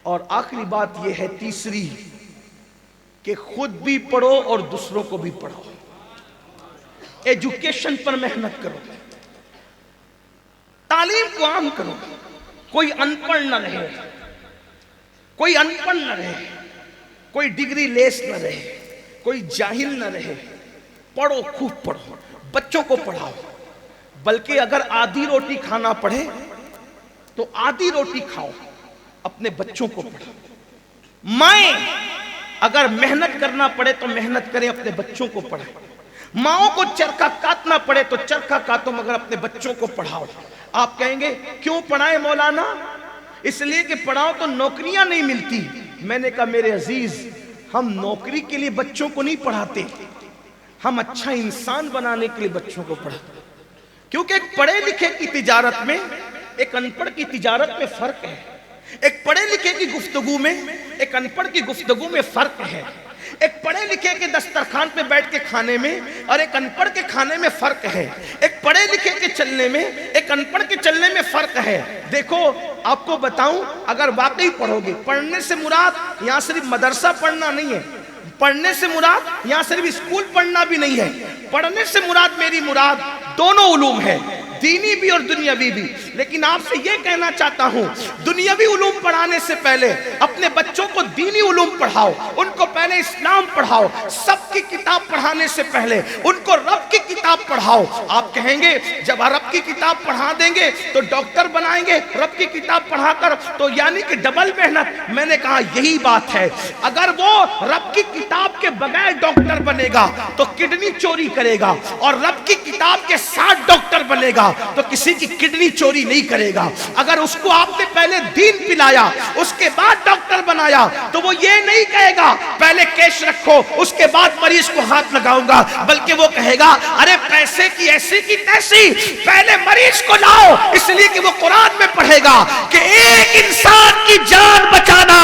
اور آخری بات یہ ہے تیسری کہ خود بھی پڑھو اور دوسروں کو بھی پڑھاؤ. ایجوکیشن پر محنت کرو, تعلیم کو عام کرو. کوئی ان پڑھ نہ رہے, کوئی ان پڑھ نہ رہے, کوئی ڈگری لیس نہ رہے, کوئی جاہل نہ رہے. پڑھو, خوب پڑھو, بچوں کو پڑھاؤ. بلکہ اگر آدھی روٹی کھانا پڑے تو آدھی روٹی کھاؤ, اپنے بچوں کو پڑھاؤ. مائیں اگر محنت کرنا پڑے تو محنت کریں, اپنے بچوں کو پڑھائیں. ماؤں کو چرخہ کاٹنا پڑے تو چرخہ کاٹو, مگر اپنے بچوں کو پڑھاؤ. آپ کہیں گے کیوں پڑھائیں مولانا؟ اس لیے کہ پڑھاؤ تو نوکریاں نہیں ملتی. میں نے کہا میرے عزیز, ہم نوکری کے لیے بچوں کو نہیں پڑھاتے, ہم اچھا انسان بنانے کے لیے بچوں کو پڑھاتے. کیونکہ ایک پڑھے لکھے کی تجارت میں ایک ان پڑھ کی تجارت میں فرق ہے. ایک پڑھے لکھے کی گفتگو میں ایک ان پڑھ کی گفتگو میں فرق ہے. ایک پڑھے لکھے کے دسترخوان پہ بیٹھ کے کھانے میں اور ایک ان پڑھ کے کھانے میں فرق ہے. ایک پڑھے لکھے کے چلنے میں ایک ان پڑھ کے چلنے میں فرق ہے. دیکھو آپ کو بتاؤں, اگر واقعی پڑھو گے, پڑھنے سے مراد یہاں صرف مدرسہ پڑھنا نہیں ہے, پڑھنے سے مراد یہاں صرف اسکول پڑھنا بھی نہیں ہے. پڑھنے سے مراد, میری مراد دونوں علوم ہے, دینی بھی اور دنیاوی بھی. لیکن آپ سے یہ کہنا چاہتا ہوں, دنیاوی علوم پڑھانے سے پہلے اپنے بچوں کو دینی علوم پڑھاؤ. ان کو پہلے اسلام پڑھاؤ. سب کی کتاب پڑھانے سے پہلے ان کو رب کی کتاب پڑھاؤ. آپ کہیں گے جب رب کی کتاب پڑھا دیں گے تو ڈاکٹر بنائیں گے, رب کی کتاب پڑھا کر تو یعنی کہ ڈبل محنت. میں نے کہا یہی بات ہے. اگر وہ رب کی کتاب کے بغیر ڈاکٹر بنے گا تو کڈنی چوری کرے گا, اور رب کی کتاب کے ساتھ ڈاکٹر بنے گا تو کسی کی کڈنی چوری نہیں کرے گا. اگر اس کو آپ نے پہلے دین پلایا اس کے بعد ڈاکٹر بنایا تو وہ یہ نہیں کہے گا پہلے کیش رکھو اس کے بعد مریض کو ہاتھ لگاؤں گا, بلکہ وہ کہے گا ارے پیسے کی ایسی کی تیسی, پہلے مریض کو لاؤ. اس لیے کہ وہ قرآن میں پڑھے گا کہ ایک انسان کی جان بچانا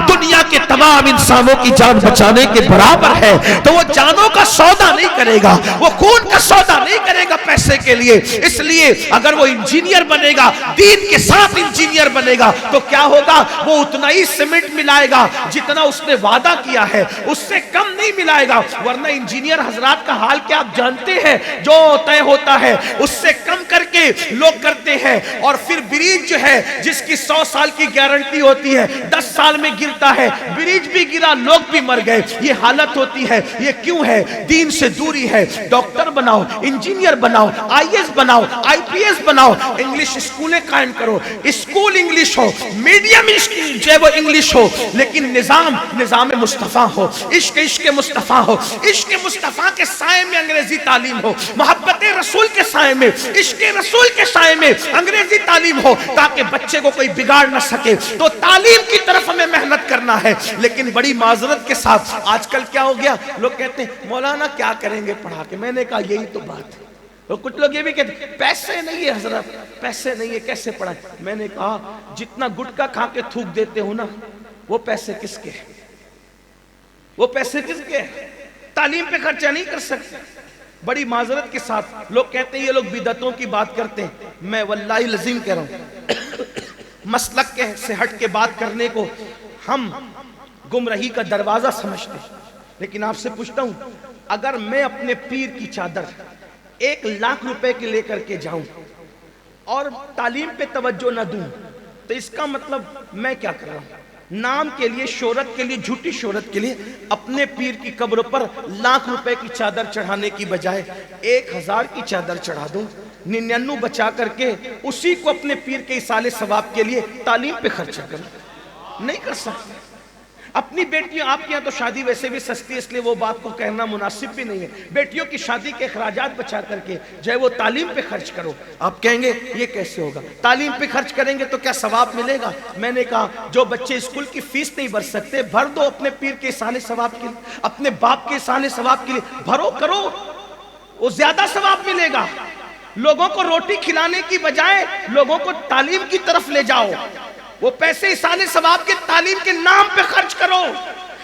دنیا کے تمام انسانوں کی جان بچانے کے برابر ہے. تو وہ جانوں کا سودا نہیں کرے گا, وہ خون کا سودا نہیں کرے گا پیسے کے لیے. اس لیے اگر وہ انجینئر بنے گا, دین کے ساتھ انجینئر بنے گا, تو کیا ہوگا, وہ اتنا ہی سیمنٹ ملائے گا جتنا اس نے وعدہ کیا ہے, اس سے کم نہیں ملائے گا. ورنہ انجینئر حضرات کا حال کیا آپ جانتے ہیں, جو طے ہوتا ہے اس سے کم کر کے لوگ کرتے ہیں. اور پھر بریج جو ہے جس کی 100 سال کی گارنٹی ہوتی ہے 10 سال میں گرتا ہے, بریج بھی گرا, لوگ بھی مر گئے. یہ حالت ہوتی ہے. یہ کیوں ہے؟ دین سے دوری ہے. ڈاکٹر بناؤ, انجینئر بناؤ, آئی ایس بناؤ, آئی پی ایس بناؤ, انگلش اسکولیں قائم کرو, اسکول انگلش ہو, میڈیم جو ہے وہ انگلش ہو, لیکن نظام مصطفیٰ ہو, عشق مصطفیٰ ہو, عشق مصطفیٰ کے سائے میں انگریزی تعلیم ہو, محبت رسول کے سائے میں, عشق رسول کے سائے میں انگریزی تعلیم ہو, تاکہ بچے کو کوئی بگاڑ نہ سکے. تو تعلیم کی طرف ہمیں محنت کرنا ہے. لیکن بڑی معذرت کے ساتھ آج کل کیا ہو گیا, لوگ کہتے ہیں مولانا کیا کریں گے پڑھا کے. میں نے کہا یہی تو بات ہے. تو کچھ لوگ یہ بھی کہتے ہیں پیسے نہیں ہے حضرت, پیسے نہیں ہے کیسے پڑھائیں. میں نے کہا جتنا گٹکا کھا کے تھوک دیتے ہو نا, وہ پیسے کس کے ہیں, وہ پیسے کس کے ہیں؟ تعلیم پہ خرچہ نہیں کر سکتے. بڑی معذرت کے ساتھ لوگ کہتے ہیں یہ لوگ بدعتوں کی بات کرتے ہیں. میں واللہ العظیم کہہ رہا ہوں, مسلک کے سے ہٹ کے بات کرنے کو ہم گمراہی کا دروازہ سمجھتے ہیں. لیکن آپ سے پوچھتا ہوں, اگر میں اپنے پیر کی چادر 1,00,000 روپے کے لے کر کے جاؤں اور تعلیم پہ توجہ نہ دوں, تو اس کا مطلب میں کیا کر رہا ہوں؟ نام کے لیے, شہرت کے لیے, جھوٹی شہرت کے لیے اپنے پیر کی قبر پر 1,00,000 روپے کی چادر چڑھانے کی بجائے 1,000 کی چادر چڑھا دوں, 99 بچا کر کے اسی کو اپنے پیر کے ایصال ثواب کے لیے تعلیم پہ خرچہ کروں. نہیں کر سکتے. اپنی بیٹیوں, آپ کے یہاں تو شادی ویسے بھی سستی ہے, اس لیے وہ بات کو کہنا مناسب بھی نہیں ہے. بیٹیوں کی شادی کے اخراجات بچا کر کے جو ہے وہ تعلیم پہ خرچ کرو. آپ کہیں گے یہ کیسے ہوگا, تعلیم پہ خرچ کریں گے تو کیا ثواب ملے گا؟ میں نے کہا جو بچے اسکول کی فیس نہیں بھر سکتے, بھر دو اپنے پیر کے ایصال ثواب کے لیے, اپنے باپ کے ایصال ثواب کے لیے بھرو, کرو, وہ زیادہ ثواب ملے گا. لوگوں کو روٹی کھلانے کی بجائے لوگوں کو تعلیم کی طرف لے جاؤ. وہ پیسے ایصال ثواب کے تعلیم کے نام پہ خرچ کرو,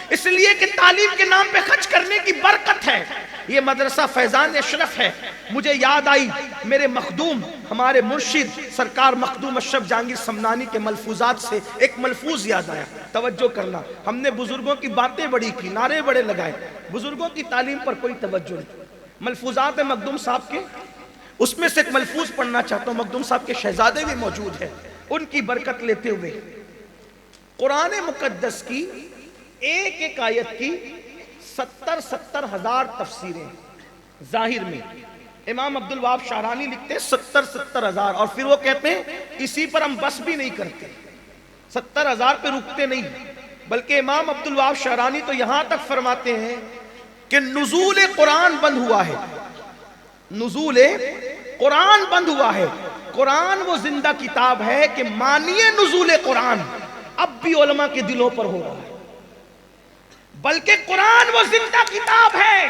اس لیے کہ تعلیم کے نام پہ خرچ کرنے کی برکت ہے. یہ مدرسہ فیضان اشرف ہے۔ مجھے یاد آئی میرے مخدوم ہمارے مرشد سرکار مخدوم اشرف جہانگیر سمنانی کے ملفوظات سے ایک ملفوظ یاد آیا، توجہ کرنا۔ ہم نے بزرگوں کی باتیں بڑی کی، نعرے بڑے لگائے، بزرگوں کی تعلیم پر کوئی توجہ نہیں۔ ملفوظات مخدوم صاحب کے، اس میں سے ایک ملفوظ پڑھنا چاہتا ہوں، مخدوم صاحب کے شہزادے بھی موجود ہیں، ان کی برکت لیتے ہوئے۔ قرآن مقدس کی ایک ایک آیت کی 70 ہزار تفسیریں ظاہر میں۔ امام عبدالوہاب شاہرانی لکھتے ہیں 70 ہزار، اور پھر وہ کہتے ہیں اسی پر ہم بس بھی نہیں کرتے، 70 ہزار پہ رکتے نہیں، بلکہ امام عبدالوہاب شاہرانی تو یہاں تک فرماتے ہیں کہ نزول قرآن بند ہوا ہے، نزول قرآن بند ہوا ہے۔ قرآن وہ زندہ کتاب ہے کہ مانیے نزول قرآن اب بھی علماء کے دلوں پر ہو رہا ہے، بلکہ قرآن وہ زندہ کتاب ہے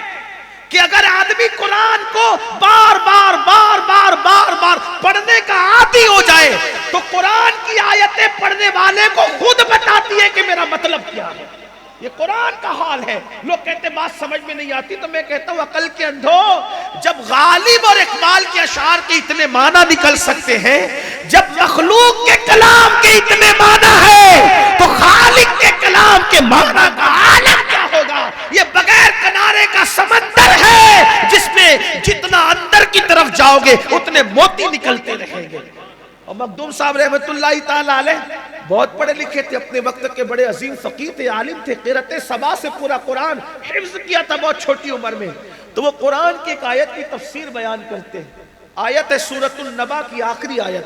کہ اگر آدمی قرآن کو بار بار بار بار بار بار پڑھنے کا عادی ہو جائے تو قرآن کی آیتیں پڑھنے والے کو خود بتاتی ہے کہ میرا مطلب کیا ہے۔ یہ قرآن کا حال ہے۔ لوگ کہتے بات سمجھ میں نہیں آتی، تو میں کہتا ہوں عقل کے اندھو، جب غالب اور اقبال کے اشعار کے اتنے معنی نکل سکتے ہیں، جب مخلوق کے کلام کے اتنے معنی ہے تو خالق کے کلام کے معنی کا عالم کیا ہوگا؟ یہ بغیر کنارے کا سمندر ہے جس میں جتنا اندر کی طرف جاؤ گے اتنے موتی نکلتے رہیں گے۔ اور مخدوم صاحب رحمت اللہ تعالی علیہ بہت پڑھے لکھے تھے، اپنے وقت کے بڑے عظیم فقیہ تھے، عالم تھے، قرأت سبا سے پورا قرآن حفظ کیا تھا بہت چھوٹی عمر میں۔ تو وہ قرآن کی ایک آیت کی تفسیر بیان کرتے ہیں، آیت ہے سورۃ النبا کی آخری آیت۔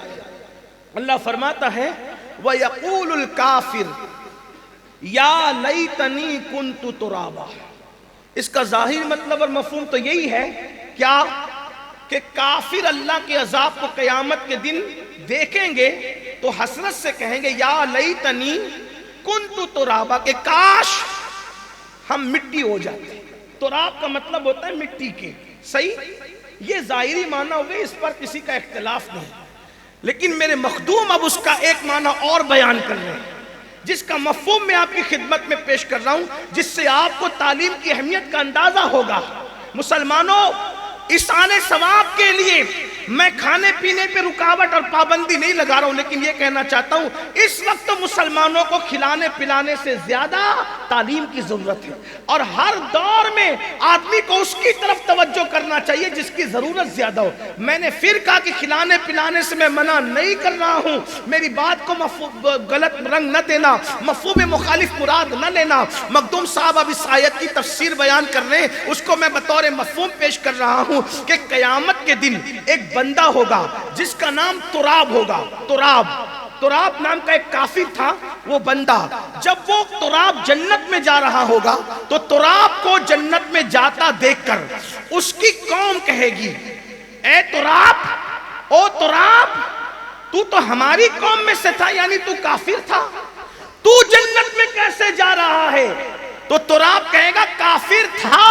اللہ فرماتا ہے وَيَقُولُ الْكَافِرُ يَا لَيْتَنِي كُنْتُ تُرَابًا۔ اس کا ظاہر مطلب اور مفہوم تو یہی ہے کیا کہ کافر اللہ کے عذاب کو قیامت کے دن دیکھیں گے تو حسرت سے کہیں گے یا لیتنی کنت ترابا، کہ کاش ہم مٹی ہو جاتے۔ تراب کا مطلب ہوتا ہے مٹی کے، صحیح؟ یہ ظاہری معنی ہو گئے، اس پر کسی کا اختلاف نہیں، لیکن میرے مخدوم اب اس کا ایک معنی اور بیان کر رہے ہیں جس کا مفہوم میں آپ کی خدمت میں پیش کر رہا ہوں، جس سے آپ کو تعلیم کی اہمیت کا اندازہ ہوگا۔ مسلمانوں، اس آنے ثواب کے لیے میں کھانے پینے پہ رکاوٹ اور پابندی نہیں لگا رہا ہوں، لیکن یہ کہنا چاہتا ہوں اس وقت مسلمانوں کو کھلانے پلانے سے زیادہ تعلیم کی ضرورت ہے، اور ہر دور میں آدمی کو اس کی طرف توجہ کرنا چاہیے جس کی ضرورت زیادہ ہو۔ میں نے پھر کہا کہ کھلانے پلانے سے میں منع نہیں کر رہا ہوں، میری بات کو غلط رنگ نہ دینا، مفہوم مخالف مراد نہ لینا۔ مخدوم صاحب اب اس آیت کی تفسیر بیان کر رہے ہیں، اس کو میں بطور مفہوم پیش کر رہا ہوں کہ قیامت کے دن ایک بندہ ہوگا جس کا نام تراب ہوگا۔ تراب نام کا ایک کافر تھا، وہ بندہ جب وہ تراب جنت میں جا رہا ہوگا تو تراب کو جنت میں جاتا دیکھ کر اس کی قوم کہے گی اے تراب، او تراب، تو تو ہماری قوم میں سے تھا، یعنی تو کافر تھا، تو جنت میں کیسے جا رہا ہے؟ تو تراب کہے گا کافر تھا،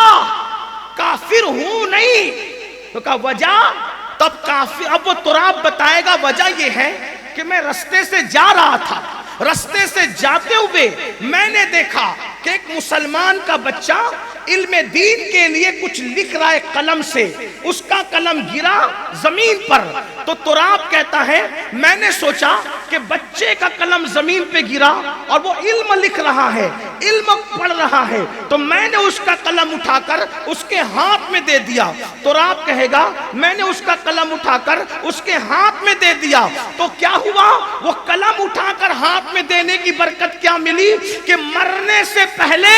کافر ہوں نہیں۔ تو کہا وجہ؟ تب کافر، اب وہ تراب بتائے گا وجہ یہ ہے کہ میں رستے سے جا رہا تھا، رستے سے جاتے ہوئے میں نے دیکھا کہ ایک مسلمان کا بچہ علم دین کے لیے کچھ لکھ رہا ہے قلم سے، اس کا قلم گرا زمین پر، تو تراب کہتا ہے میں نے سوچا کہ بچے کا قلم زمین پہ گرا اور وہ علم لکھ رہا ہے، علم پڑھ رہا ہے، تو میں نے اس کا قلم اٹھا کر اس کے ہاتھ میں دے دیا۔ تراب کہے گا میں نے اس کا قلم اٹھا کر اس کے ہاتھ میں دے دیا، تو کیا ہوا؟ وہ قلم اٹھا کر ہاتھ میں دینے کی برکت کیا ملی کہ مرنے سے پہلے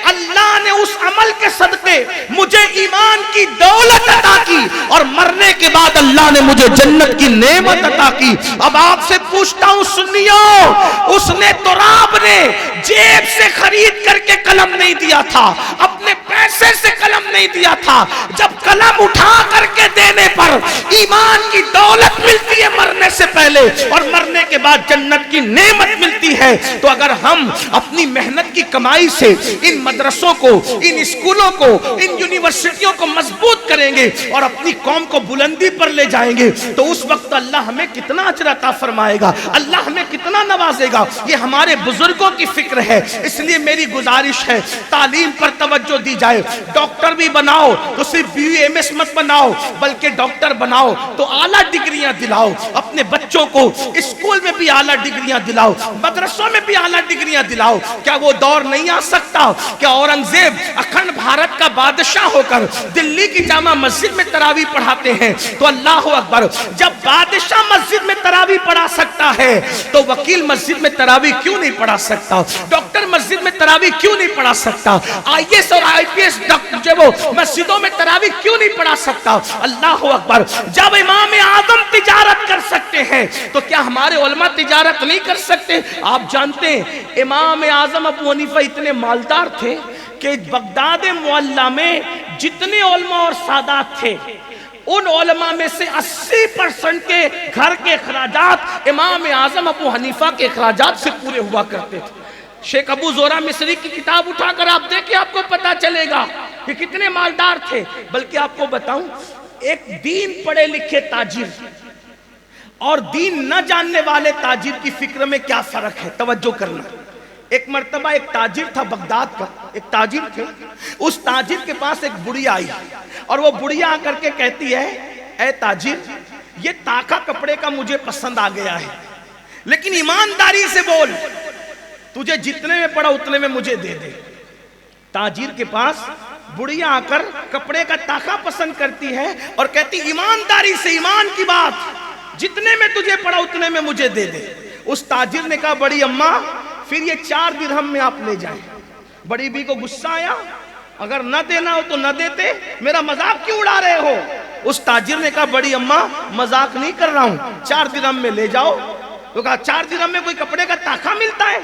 اللہ نے اس عمل کے صدقے مجھے ایمان کی دولت عطا کی، اور مرنے کے بعد اللہ نے مجھے جنت کی نعمت عطا کی۔ اب آپ سے پوچھتا ہوں سنیو، اس نے تراب نے جیب سے خرید کر کے قلم نہیں دیا تھا، اپنے پیسے سے قلم نہیں دیا تھا، جب قلم اٹھا کر کے دینے پر ایمان کی دولت ملتی ہے مرنے سے پہلے، اور مرنے کے بعد جنت کی نعمت ملتی ہے، تو اگر ہم اپنی محنت کی کمائی سے ان مدرسوں کو، ان اسکولوں کو، ان یونیورسٹیوں کو مضبوط کریں گے اور اپنی قوم کو بلندی پر لے جائیں گے تو اس وقت اللہ ہمیں کتنا اجر عطا فرمائے گا، اللہ ہمیں کتنا نوازے گا۔ یہ ہمارے بزرگوں کی فکر ہے، اس لیے میری گزارش ہے تعلیم پر توجہ دی جائے۔ چاہے ڈاکٹر بھی بناؤ تو صرف BA MS مت بناؤ، بلکہ ڈاکٹر بناؤ تو اعلیٰ ڈگریاں دلاؤ، اپنے بچوں کو اسکول میں بھی اعلیٰ ڈگریاں دلاؤ، مدرسوں میں بھی اعلیٰ ڈگریاں دلاؤ۔ کیا وہ دور نہیں آ سکتا کہ اورنگزیب اکھنڈ بھارت کا بادشاہ ہو کر دلی کی جامع مسجد میں تراویح پڑھاتے ہیں تو اللہ اکبر، جب بادشاہ مسجد میں تراویح پڑھا سکتا ہے تو وکیل مسجد میں تراویح کیوں نہیں پڑھا سکتا؟ ڈاکٹر مسجد میں تراویح کیوں نہیں پڑھا سکتا؟ IAS اور IPS جو وہ مسجدوں میں تراویح کیوں نہیں پڑھا سکتا؟ اللہ اکبر، جب امام اعظم تجارت کر سکتے ہیں تو کیا ہمارے علماء تجارت نہیں کر سکتے؟ آپ جانتے ہیں امام اعظم ابو حنیفہ اتنے مالدار تھے کہ بغداد معلیٰ میں جتنے علماء اور سادات تھے ان علماء میں سے 80% کے گھر کے اخراجات امام اعظم ابو حنیفہ کے اخراجات سے پورے ہوا کرتے تھے۔ شیخ ابو زورہ مصری کی کتاب اٹھا کر آپ دیکھیں، آپ کو پتا چلے گا کہ کتنے مالدار تھے۔ بلکہ آپ کو بتاؤں، ایک دین پڑھے لکھے تاجر اور دین نہ جاننے والے تاجر کی فکر میں کیا فرق ہے، توجہ کرنا۔ ایک مرتبہ ایک تاجر تھا بغداد کا، ایک تاجر تھے، اس تاجر کے پاس ایک بڑھیا آئی اور وہ بڑھیا آ کر کے کہتی ہے، اے تاجر، یہ تاکہ کپڑے کا مجھے پسند آ گیا ہے، لیکن ایمانداری سے بول، تجھے جتنے میں پڑا اتنے میں مجھے دے دے۔ تاجر کے پاس بڑھیا آ کر کپڑے کا تاکہ پسند کرتی ہے اور کہتی ایمانداری سے، ایمان کی بات، جتنے میں تجھے پڑا اتنے میں مجھے دے دے۔ اس تاجر نے کہا، بڑی اماں پھر یہ 4 درہم میں آپ لے جائیں۔ بڑی بی کو غصہ آیا، اگر نہ دینا ہو تو نہ دیتے، میرا مذاق کیوں اڑا رہے ہو؟ اس تاجر نے کہا، بڑی اماں مذاق نہیں کر رہا ہوں، 4 درہم میں لے جاؤ۔ تو کہا، 4 درہم میں کوئی کپڑے کا تاکہ ملتا ہے؟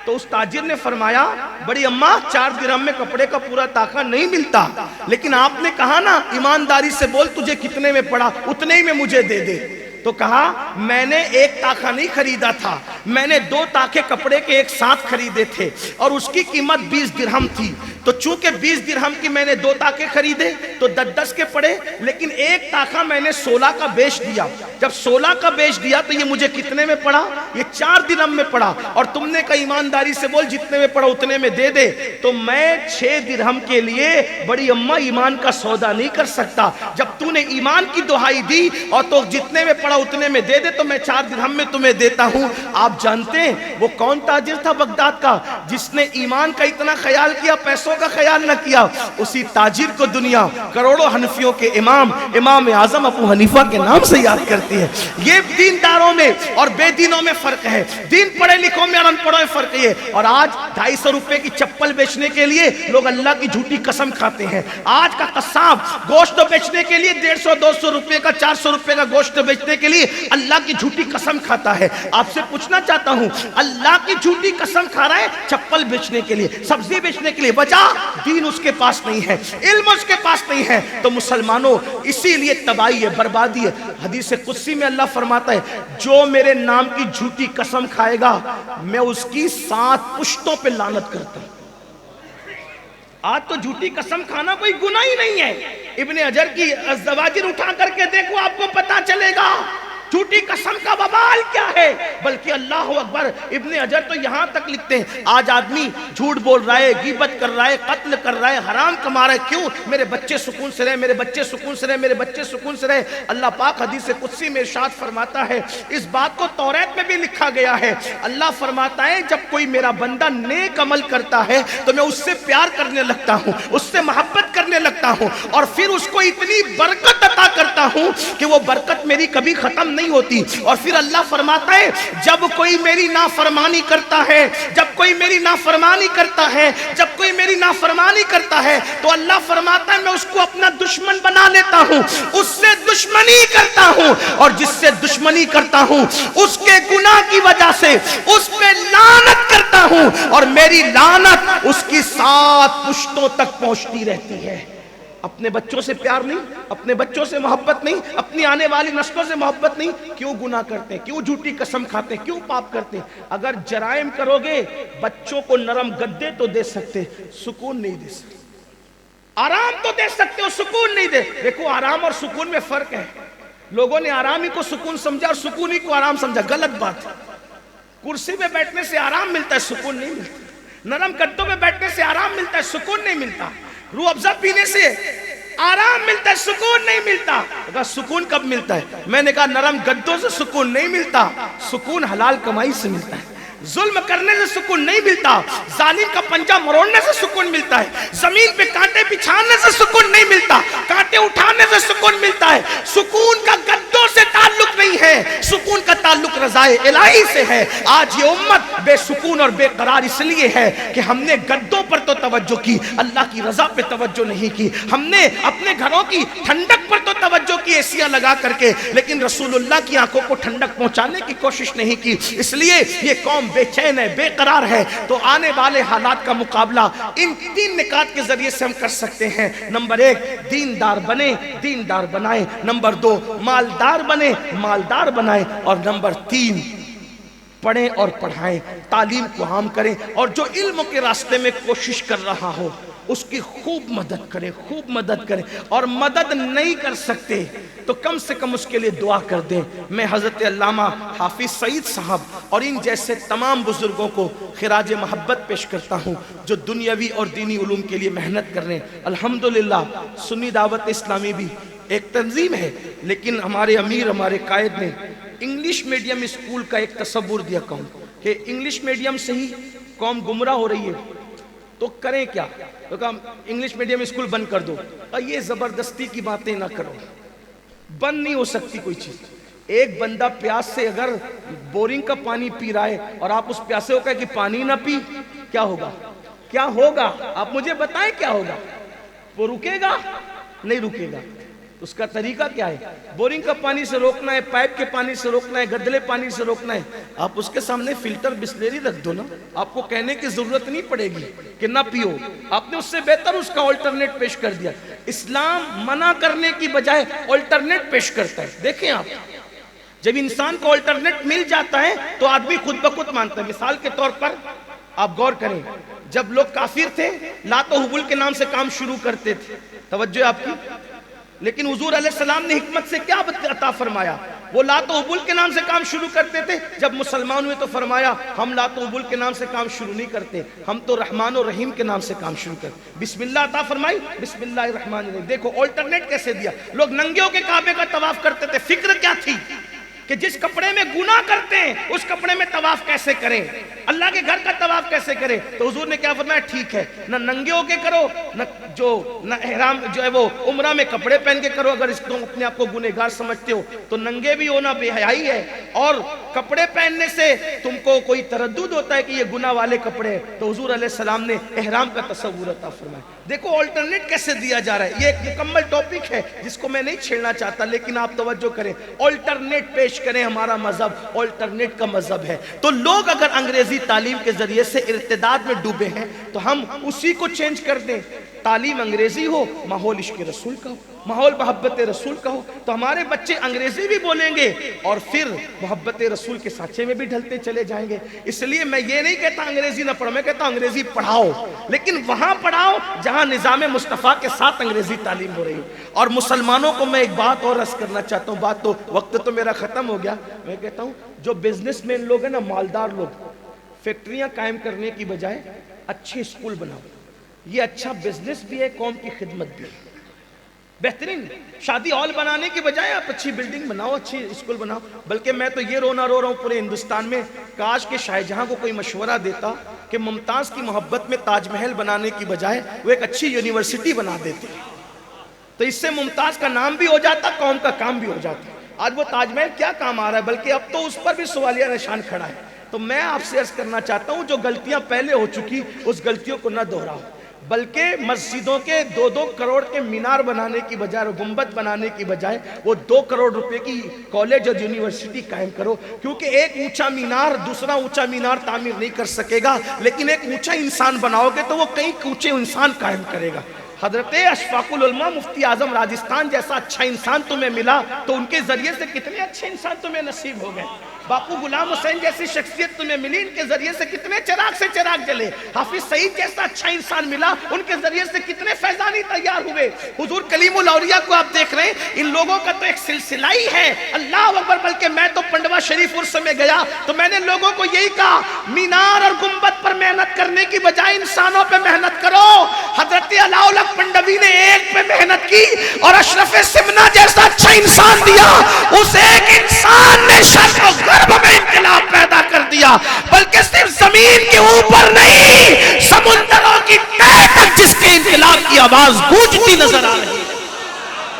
تو اس تاجر نے فرمایا، بڑی اماں 4 درہم میں کپڑے کا پورا تاکہ نہیں ملتا، لیکن آپ نے کہا نا ایمانداری سے بول، تجھے کتنے میں پڑا اتنے ہی میں مجھے دے دے۔ تو کہا، میں نے ایک تاکہ نہیں خریدا تھا، میں نے 2 تاکے کپڑے کے ایک ساتھ خریدے تھے اور اس کی قیمت 20 درہم تھی۔ تو چونکہ 20 درہم کی میں نے 2 تاکے خریدے تو 10 کے پڑے، لیکن ایک تاکہ میں نے 16 کا بیچ دیا۔ جب 16 کا بیچ دیا تو یہ مجھے کتنے میں پڑا؟ یہ 4 درہم میں پڑا، اور تم نے کہا ایمانداری سے بول، جتنے میں پڑا اتنے میں دے دے۔ تو میں 6 درہم کے لیے بڑی اماں ایمان کا سودا نہیں کر سکتا۔ جب تو نے ایمان کی دہائی دی اور تو جتنے میں پڑا اتنے میں دے دے تو میں 4 درہم میں تمہیں دیتا ہوں۔ آپ جانتے ہیں وہ کون تاجر تھا بغداد کا جس نے ایمان کا اتنا خیال کیا، پیسوں کا خیال نہ کیا؟ اسی تاجر کو دنیا کروڑوں حنفیوں کے امام اعظم ابو حنیفہ کے نام سے یاد کرتی ہے۔ یہ دینداروں میں اور بے دینوں میں فرق ہے، دین پڑھے لکھوں میں اور ان پڑھوں میں فرق ہے۔ اور آج 250 روپے کی چپل بیچنے کے لیے لوگ اللہ کی جھوٹی قسم کھاتے ہیں۔ آج کا قصاب گوشت بیچنے کے لیے 150-200 روپے کا 400 روپے کا گوشت بیچنے کے لیے اللہ کی جھوٹی قسم کھاتا ہے۔ آپ سے پوچھنا چاہتا ہوں، اللہ کی جھوٹی قسم کھا رہا ہے چپل بیچنے کے لیے، سبزی بیچنے کے لیے، وجہ دین اس کے پاس نہیں ہے، علم اس کے پاس نہیں ہے۔ تو مسلمانوں، اسی لیے تباہی ہے، بربادی ہے۔ حدیث قدسی میں اللہ فرماتا ہے، جو میرے نام کی جھوٹی قسم کھائے گا میں اس کی 7 پشتوں پہ لعنت کرتا ہوں۔ آج تو جھوٹی قسم کھانا کوئی گناہ ہی نہیں ہے۔ ابن حجر کی الزواجر اٹھا کر کے دیکھو، آپ کو پتا چلے گا جھوٹی قسم کا وبال کیا ہے۔ بلکہ اللہ اکبر، ابن حجر تو یہاں تک لکھتے ہیں، آج آدمی جھوٹ بول رہا ہے، غیبت کر رہا ہے، قتل کر رہا ہے، حرام کما رہا ہے، کیوں؟ میرے بچے سکون سے رہے، میرے بچے سکون سے رہے، میرے بچے سکون سے رہے۔ اللہ پاک حدیث قدسی میں ارشاد فرماتا ہے، اس بات کو توریت میں بھی لکھا گیا ہے، اللہ فرماتا ہے جب کوئی میرا بندہ نیک عمل کرتا ہے تو میں اس سے پیار کرنے لگتا ہوں، اس سے محبت کرنے لگتا ہوں، اور پھر اس کو اتنی برکت عطا کرتا ہوں کہ وہ برکت میری کبھی ختم نہیں ہوتی۔ اور پھر اللہ فرماتا ہے جب کوئی میری نافرمانی کرتا ہے، جب کوئی میری نافرمانی کرتا ہے، جب کوئی میری نافرمانی کرتا ہے تو اللہ فرماتا ہے میں اس کو اپنا دشمن بنا لیتا ہوں، اس سے دشمنی کرتا ہوں، اور جس سے دشمنی کرتا ہوں اس کے گناہ کی وجہ سے اس پہ لعنت کرتا ہوں، اور میری لعنت اس کی 7 پشتوں تک پہنچتی رہتی ہے۔ اپنے بچوں سے پیار نہیں، اپنے بچوں سے محبت نہیں، اپنی آنے والی نسلوں سے محبت نہیں، کیوں گناہ کرتے ہیں؟ کیوں جھوٹی قسم کھاتے ہیں؟ کیوں پاپ کرتے ہیں؟ اگر جرائم کرو گے بچوں کو نرم گدے تو دے سکتے، سکون نہیں دے سکتے، آرام تو دے سکتے ہو، سکون نہیں دے۔ دیکھو آرام اور سکون میں فرق ہے، لوگوں نے آرام ہی کو سکون سمجھا اور سکون ہی کو آرام سمجھا، غلط بات ہے۔ کرسی پہ بیٹھنے سے آرام ملتا ہے، سکون نہیں ملتا۔ نرم گدوں پہ بیٹھنے سے آرام ملتا ہے، سکون نہیں ملتا۔ روح افزا پینے سے آرام ملتا ہے، سکون نہیں ملتا۔ کہا سکون کب ملتا ہے؟ میں نے کہا نرم گدوں سے سکون نہیں ملتا، سکون حلال کمائی سے ملتا ہے۔ ظلم کرنے سے سکون نہیں ملتا، ظالم کا پنجہ مروڑنے سے سکون ملتا ہے۔ زمین پہ کانٹے بچھانے سے سکون نہیں ملتا، کانٹے اٹھانے سے سکون ملتا ہے۔ سکون کا گدوں سے تعلق نہیں ہے، سکون کا تعلق رضائے الہی سے ہے۔ آج یہ امت بے سکون اور بے قرار اس لیے ہے کہ ہم نے گدوں پر تو توجہ کی، اللہ کی رضا پہ توجہ نہیں کی۔ ہم نے اپنے گھروں کی ٹھنڈک پر تو توجہ کی ایسیاں لگا کر کے، لیکن رسول اللہ کی آنکھوں کو ٹھنڈک پہنچانے کی کوشش نہیں کی۔ اس لیے یہ قوم بے چین ہے، بے قرار ہے۔ تو آنے والے حالات کا مقابلہ ان 3 نکات کے ذریعے سے ہم کر سکتے ہیں۔ نمبر 1 دیندار بنے، دیندار بنائیں۔ نمبر 2 مالدار بنے، مالدار بنائیں۔ اور نمبر 3 پڑھیں اور پڑھائیں، تعلیم کو عام کریں، اور جو علم کے راستے میں کوشش کر رہا ہو اس کی خوب مدد کریں، خوب مدد کریں۔ اور مدد نہیں کر سکتے تو کم سے کم اس کے لیے دعا کر دیں۔ میں حضرت علامہ حافظ سعید صاحب اور ان جیسے تمام بزرگوں کو خراج محبت پیش کرتا ہوں جو دنیاوی اور دینی علوم کے لیے محنت کر رہے ہیں۔ الحمدللہ سنی دعوت اسلامی بھی ایک تنظیم ہے، لیکن ہمارے امیر، ہمارے قائد نے انگلش میڈیم اسکول کا ایک تصور دیا قوم کہ انگلش میڈیم سے ہی قوم گمراہ ہو رہی ہے، تو کریں کیا؟ تو کہا انگلش میڈیم اسکول بند کر دو۔ یہ زبردستی کی باتیں نہ کرو، بند نہیں ہو سکتی کوئی چیز۔ ایک بندہ پیاس سے اگر بورنگ کا پانی پی رہا ہے اور آپ اس پیاسے کو کہیں کہ پانی نہ پی، کیا ہوگا؟ کیا ہوگا؟ آپ مجھے بتائیں کیا ہوگا؟ وہ رکے گا؟ نہیں رکے گا۔ اس کا طریقہ کیا ہے؟ بورنگ کا پانی سے روکنا ہے، پائپ کے پانی سے روکنا ہے، گدلے پانی سے روکنا ہے۔ آپ اس کے سامنے فلٹر بسلیری رکھ دو نا، آپ کو کہنے کی ضرورت نہیں پڑے گی کہ نہ پیو۔ آپ نے اس سے بہتر اس کا آلٹرنیٹ پیش کر دیا۔ اسلام منع کرنے کی بجائے آلٹرنیٹ پیش کرتا ہے۔ دیکھیں آپ، جب انسان کو آلٹرنیٹ مل جاتا ہے تو آدمی خود بخود مانتا ہے۔ مثال کے طور پر آپ غور کریں، جب لوگ کافر تھے لات و حبل کے نام سے کام شروع کرتے تھے، توجہ آپ کی، لیکن حضور علیہ السلام نے حکمت سے کیا عطا فرمایا؟ وہ لات و حبل کے نام سے کام شروع کرتے تھے، جب مسلمان ہوئے تو فرمایا ہم لات و حبل کے نام سے کام شروع نہیں کرتے، ہم تو رحمان و رحیم کے نام سے کام شروع کرتے۔ بسم اللہ عطا فرمائی، بسم اللہ الرحمن الرحیم۔ دیکھو آلٹرنیٹ کیسے دیا۔ لوگ ننگیوں کے کعبے کا طواف کرتے تھے، فکر کیا تھی کہ جس کپڑے میں گناہ کرتے ہیں اس کپڑے میں طواف کیسے کریں، اللہ کے گھر کا طواف کیسے کریں؟ تو حضور نے کیا فرمایا؟ ٹھیک ہے، نہ ننگے ہو کے کرو، نہ احرام جو ہے وہ عمرہ میں کپڑے پہن کے کرو۔ اگر اس کو اپنے آپ کو گنہگار سمجھتے ہو تو ننگے بھی ہونا بے حیائی ہے، اور کپڑے پہننے سے تم کو کوئی تردد ہوتا ہے کہ یہ گناہ والے کپڑے ہیں، تو حضور علیہ السلام نے احرام کا تصور عطا فرمایا۔ دیکھو آلٹرنیٹ کیسے دیا جا رہا ہے۔ یہ ایک مکمل ٹاپک ہے جس کو میں نہیں چھیڑنا چاہتا، لیکن آپ توجہ کریں، آلٹرنیٹ پیش کریں۔ ہمارا مذہب آلٹرنیٹ کا مذہب ہے۔ تو لوگ اگر انگریزی تعلیم کے ذریعے سے ارتداد میں ڈوبے ہیں تو ہم اسی کو چینج کر دیں۔ تعلیم انگریزی ہو، ماحول عشق رسول کا ہو، ماحول محبت رسول کا ہو، تو ہمارے بچے انگریزی بھی بولیں گے اور پھر محبت رسول کے سانچے میں بھی ڈھلتے چلے جائیں گے۔ اس لیے میں یہ نہیں کہتا انگریزی نہ پڑھو، میں کہتا ہوں انگریزی پڑھاؤ، لیکن وہاں پڑھاؤ جہاں نظام مصطفیٰ کے ساتھ انگریزی تعلیم ہو رہی ہے۔ اور مسلمانوں کو میں ایک بات اور عرض کرنا چاہتا ہوں، وقت تو میرا ختم ہو گیا۔ میں کہتا ہوں جو بزنس مین لوگ ہیں نا، مالدار لوگ، فیکٹریاں قائم کرنے کی بجائے اچھے اسکول بناؤ۔ یہ اچھا بزنس بھی ہے، قوم کی خدمت بھی ہے۔ بہترین شادی ہال بنانے کی بجائے آپ اچھی بلڈنگ بناؤ، اچھی اسکول بناؤ۔ بلکہ میں تو یہ رونا رو رہا ہوں پورے ہندوستان میں، کاش کہ شاہ جہاں کو کوئی مشورہ دیتا کہ ممتاز کی محبت میں تاج محل بنانے کی بجائے وہ ایک اچھی یونیورسٹی بنا دیتے، تو اس سے ممتاز کا نام بھی ہو جاتا، قوم کا کام بھی ہو جاتا۔ آج وہ تاج محل کیا کام آ رہا ہے، بلکہ اب تو اس پر بھی سوالیہ نشان کھڑا ہے۔ تو میں آپ سے عرض کرنا چاہتا ہوں جو غلطیاں پہلے ہو چکی اس غلطیوں کو نہ دہراؤ، بلکہ مسجدوں کے 2-2 کروڑ کے مینار بنانے کی بجائے، گنبد بنانے کی بجائے وہ 2 کروڑ روپے کی کالج اور یونیورسٹی قائم کرو۔ کیونکہ ایک اونچا مینار دوسرا اونچا مینار تعمیر نہیں کر سکے گا، لیکن ایک اونچا انسان بناؤ گے تو وہ کئی اونچے انسان قائم کرے گا۔ حضرت اشفاق العلماء مفتی اعظم راجستھان جیسا اچھا انسان تمہیں ملا تو ان کے ذریعے سے کتنے اچھے انسان تمہیں نصیب ہو گئے۔ باپو غلام حسین جیسی شخصیت تمہیں ملی، ان کے ذریعے سے کتنے چراغ سے چراغ جلے۔ حافظ سعید جیسا اچھا انسان ملا، ان کے ذریعے سے کتنے فیضانی تیار ہوئے۔ حضور کلیم الاولیاء کو آپ دیکھ رہے ہیں، ان لوگوں کا تو ایک سلسلہ ہی ہے، اللہ اکبر۔ بلکہ میں تو پنڈوا شریف عرس میں گیا تو میں نے لوگوں کو یہی کہا، مینار اور گنبد پر محنت کرنے کی بجائے انسانوں پہ محنت کرو. حضرت علاؤلق پنڈوی نے ایک پہ محنت کی اور اشرف سمنہ جیسا اچھا انسان دیا. اس ایک انسان نے شرق و غرب میں انقلاب پیدا کر دیا. بلکہ صرف زمین کے اوپر نہیں، سمندروں کی تہہ تک جس کے انقلاب کی آواز گونجتی نظر آ رہی ہے.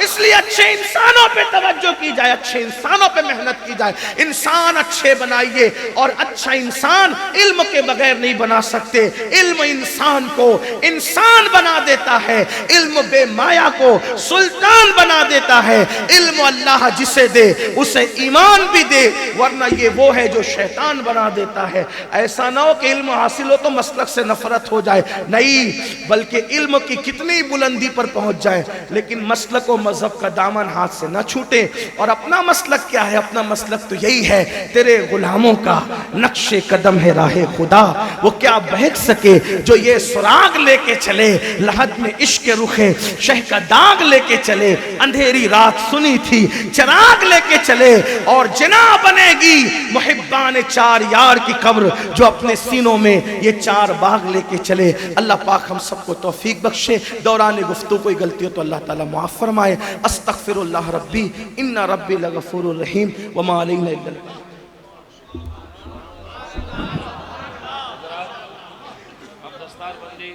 اس لیے اچھے انسانوں پہ توجہ کی جائے، اچھے انسانوں پہ محنت کی جائے. انسان اچھے بنائیے، اور اچھا انسان علم کے بغیر نہیں بنا سکتے. علم انسان کو انسان بنا دیتا ہے، علم بے مایا کو سلطان بنا دیتا ہے. علم اللہ جسے دے اسے ایمان بھی دے، ورنہ یہ وہ ہے جو شیطان بنا دیتا ہے. ایسا نہ ہو کہ علم حاصل ہو تو مسلک سے نفرت ہو جائے، نہیں، بلکہ علم کی کتنی بلندی پر پہنچ جائے لیکن مسلک و مذہب کا دامن ہاتھ سے نہ چھوٹے. اور اپنا مسلک کیا ہے؟ اپنا مسلک تو یہی ہے، تیرے غلاموں کا نقش قدم ہے راہ خدا. وہ کیا بہک سکے جو یہ سراغ لے کے چلے، لحد میں عشق رخے شہ کا داغ لے کے چلے. اندھیری رات سنی تھی چراغ لے کے چلے، اور جنا بنے گی محبان چار یار کی قبر جو اپنے سینوں میں یہ چار باغ لے کے چلے. اللہ پاک ہم سب کو توفیق بخشے. دوران گفتگو کوئی غلطی ہو تو اللہ تعالیٰ معاف فرمائے. استغفر اللہ ربی ان ربی لغفور الرحیم وما علینا الا البلاغ. اب دستار بندی